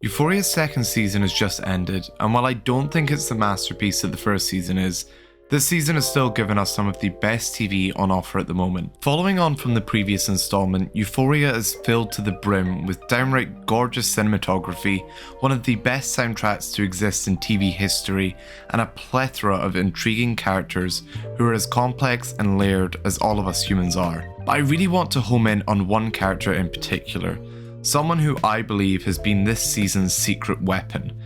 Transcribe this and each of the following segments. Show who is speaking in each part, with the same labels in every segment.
Speaker 1: Euphoria's second season has just ended, and while I don't think it's the masterpiece that the first season is, this season has still given us some of the best TV on offer at the moment. Following on from the previous installment, Euphoria is filled to the brim with downright gorgeous cinematography, one of the best soundtracks to exist in TV history, and a plethora of intriguing characters who are as complex and layered as all of us humans are. But I really want to home in on one character in particular, someone who I believe has been this season's secret weapon,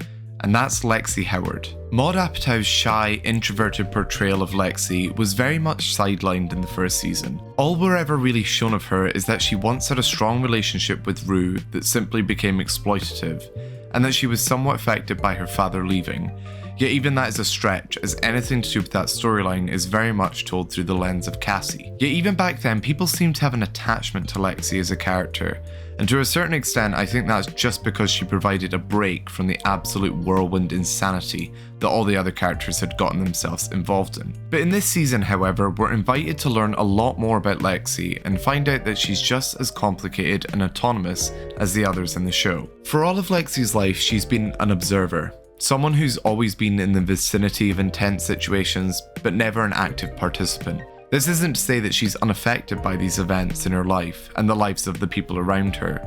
Speaker 1: and that's Lexi Howard. Maud Apatow's shy, introverted portrayal of Lexi was very much sidelined in the first season. All we're ever really shown of her is that she once had a strong relationship with Rue that simply became exploitative, and that she was somewhat affected by her father leaving. Yet even that is a stretch, as anything to do with that storyline is very much told through the lens of Cassie. Yet even back then, people seemed to have an attachment to Lexi as a character, and to a certain extent I think that's just because she provided a break from the absolute whirlwind insanity that all the other characters had gotten themselves involved in. But in this season, however, we're invited to learn a lot more about Lexi and find out that she's just as complicated and autonomous as the others in the show. For all of Lexi's life, she's been an observer. Someone who's always been in the vicinity of intense situations, but never an active participant. This isn't to say that she's unaffected by these events in her life and the lives of the people around her,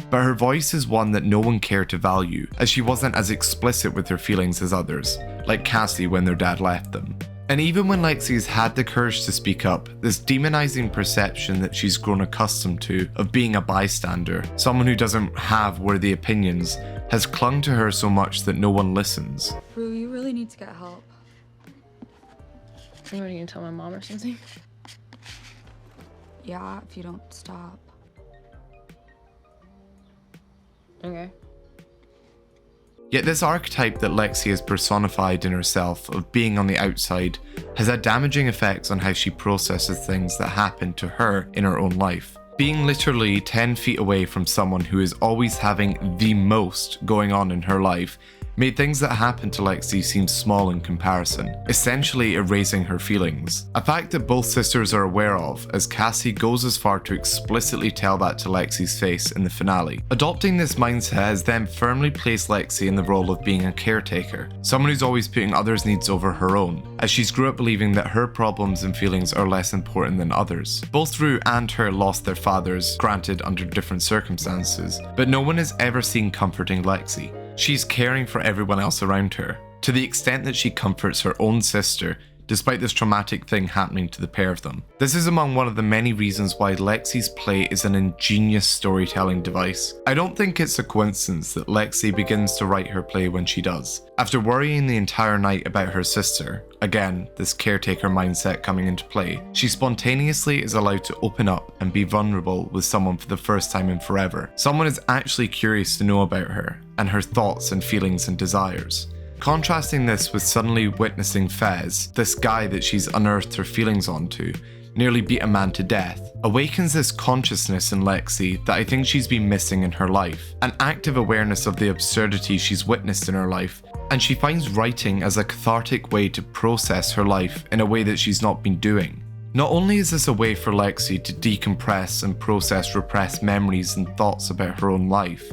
Speaker 1: but her voice is one that no one cared to value, as she wasn't as explicit with her feelings as others, like Cassie when their dad left them. And even when Lexi's had the courage to speak up, this demonizing perception that she's grown accustomed to of being a bystander, someone who doesn't have worthy opinions, has clung to her so much that no one listens.
Speaker 2: Rue, you really need to get help.
Speaker 3: What, are you gonna tell my mom or something?
Speaker 2: Yeah, if you don't stop.
Speaker 3: Okay.
Speaker 1: Yet this archetype that Lexi has personified in herself of being on the outside has had damaging effects on how she processes things that happen to her in her own life. Being literally 10 feet away from someone who is always having the most going on in her life made things that happened to Lexi seem small in comparison, essentially erasing her feelings. A fact that both sisters are aware of, as Cassie goes as far to explicitly tell that to Lexi's face in the finale. Adopting this mindset has then firmly placed Lexi in the role of being a caretaker, someone who's always putting others' needs over her own, as she's grew up believing that her problems and feelings are less important than others. Both Rue and her lost their fathers, granted under different circumstances, but no one is ever seen comforting Lexi. She's caring for everyone else around her, to the extent that she comforts her own sister despite this traumatic thing happening to the pair of them. This is among one of the many reasons why Lexi's play is an ingenious storytelling device. I don't think it's a coincidence that Lexi begins to write her play when she does. After worrying the entire night about her sister, again, this caretaker mindset coming into play, she spontaneously is allowed to open up and be vulnerable with someone for the first time in forever. Someone is actually curious to know about her, and her thoughts and feelings and desires. Contrasting this with suddenly witnessing Fez, this guy that she's unearthed her feelings onto, nearly beat a man to death, awakens this consciousness in Lexi that I think she's been missing in her life, an active awareness of the absurdity she's witnessed in her life, and she finds writing as a cathartic way to process her life in a way that she's not been doing. Not only is this a way for Lexi to decompress and process repressed memories and thoughts about her own life,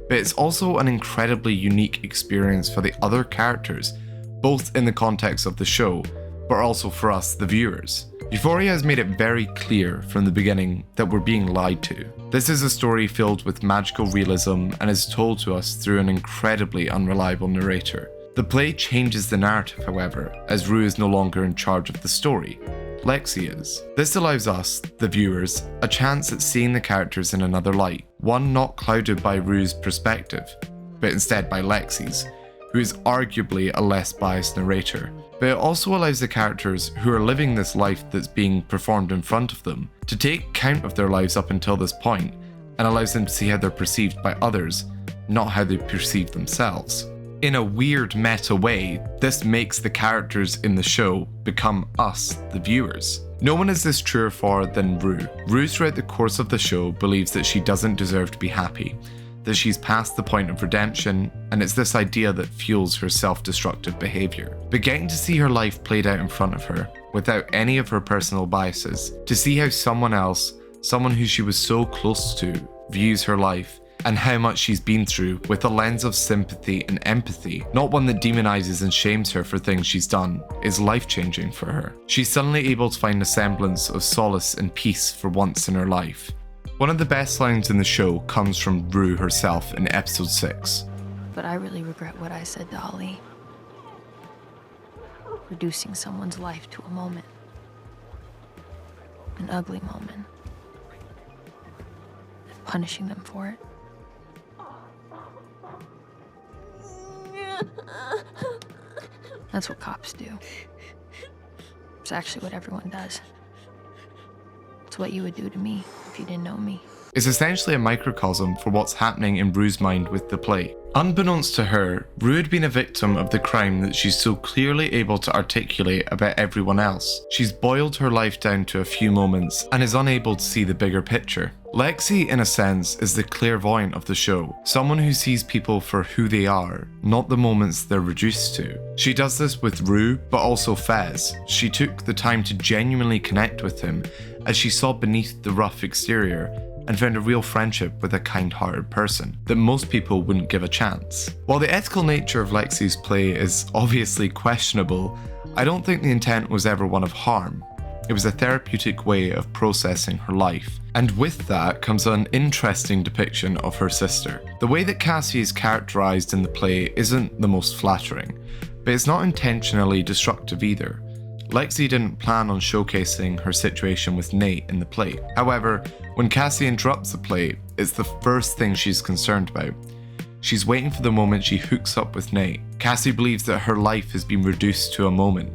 Speaker 1: but it's also an incredibly unique experience for the other characters, both in the context of the show, but also for us, the viewers. Euphoria has made it very clear from the beginning that we're being lied to. This is a story filled with magical realism and is told to us through an incredibly unreliable narrator. The play changes the narrative, however, as Rue is no longer in charge of the story. Lexi is. This allows us, the viewers, a chance at seeing the characters in another light, one not clouded by Rue's perspective, but instead by Lexi's, who is arguably a less biased narrator. But it also allows the characters who are living this life that's being performed in front of them to take count of their lives up until this point, and allows them to see how they're perceived by others, not how they perceive themselves. In a weird meta way, this makes the characters in the show become us, the viewers. No one is this truer for than Rue. Rue throughout the course of the show believes that she doesn't deserve to be happy, that she's past the point of redemption, and it's this idea that fuels her self-destructive behaviour. But getting to see her life played out in front of her, without any of her personal biases, to see how someone else, someone who she was so close to, views her life, and how much she's been through with a lens of sympathy and empathy, not one that demonizes and shames her for things she's done, is life-changing for her. She's suddenly able to find a semblance of solace and peace for once in her life. One of the best lines in the show comes from Rue herself in episode 6.
Speaker 4: But I really regret what I said to Ali. Reducing someone's life to a moment. An ugly moment. And punishing them for it. That's what cops do. It's actually what everyone does. It's what you would do to me if you didn't know me.
Speaker 1: Is essentially a microcosm for what's happening in Rue's mind with the play. Unbeknownst to her, Rue had been a victim of the crime that she's so clearly able to articulate about everyone else. She's boiled her life down to a few moments and is unable to see the bigger picture. Lexi, in a sense, is the clairvoyant of the show, someone who sees people for who they are, not the moments they're reduced to. She does this with Rue, but also Fez. She took the time to genuinely connect with him as she saw beneath the rough exterior and found a real friendship with a kind-hearted person that most people wouldn't give a chance. While the ethical nature of Lexi's play is obviously questionable, I don't think the intent was ever one of harm. It was a therapeutic way of processing her life, and with that comes an interesting depiction of her sister. The way that Cassie is characterized in the play isn't the most flattering, but it's not intentionally destructive either. Lexi didn't plan on showcasing her situation with Nate in the play. However, when Cassie interrupts the play, it's the first thing she's concerned about. She's waiting for the moment she hooks up with Nate. Cassie believes that her life has been reduced to a moment,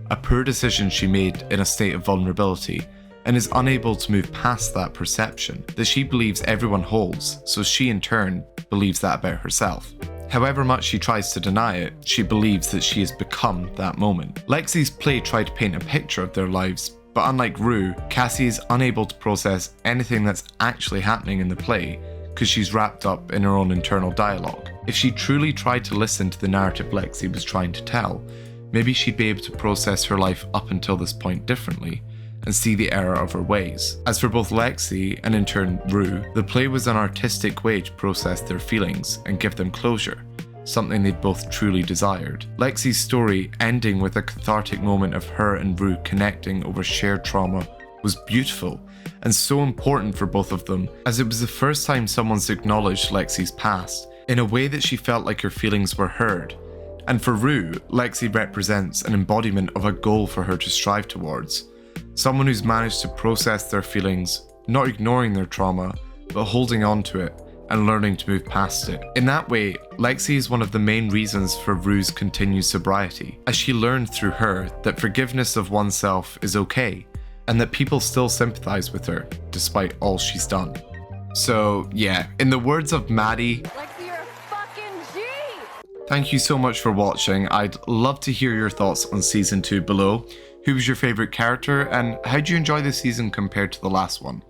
Speaker 1: a poor decision she made in a state of vulnerability, and is unable to move past that perception that she believes everyone holds, so she in turn believes that about herself. However much she tries to deny it, she believes that she has become that moment. Lexi's play tried to paint a picture of their lives, but unlike Rue, Cassie is unable to process anything that's actually happening in the play because she's wrapped up in her own internal dialogue. If she truly tried to listen to the narrative Lexi was trying to tell, maybe she'd be able to process her life up until this point differently and see the error of her ways. As for both Lexi and in turn Rue, the play was an artistic way to process their feelings and give them closure, something they'd both truly desired. Lexi's story ending with a cathartic moment of her and Rue connecting over shared trauma was beautiful and so important for both of them, as it was the first time someone's acknowledged Lexi's past in a way that she felt like her feelings were heard. And for Rue, Lexi represents an embodiment of a goal for her to strive towards. Someone who's managed to process their feelings, not ignoring their trauma, but holding on to it and learning to move past it. In that way, Lexi is one of the main reasons for Rue's continued sobriety, as she learned through her that forgiveness of oneself is okay, and that people still sympathize with her, despite all she's done. So yeah, in the words of Maddie,
Speaker 4: Lexi, you're a fucking G!
Speaker 1: thank you so much for watching. I'd love to hear your thoughts on season 2 below. Who was your favorite character, and how did you enjoy this season compared to the last one?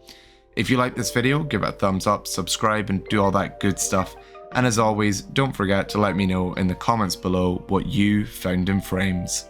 Speaker 1: If you like this video, give it a thumbs up, subscribe, and do all that good stuff. And as always, don't forget to let me know in the comments below what you found in frames.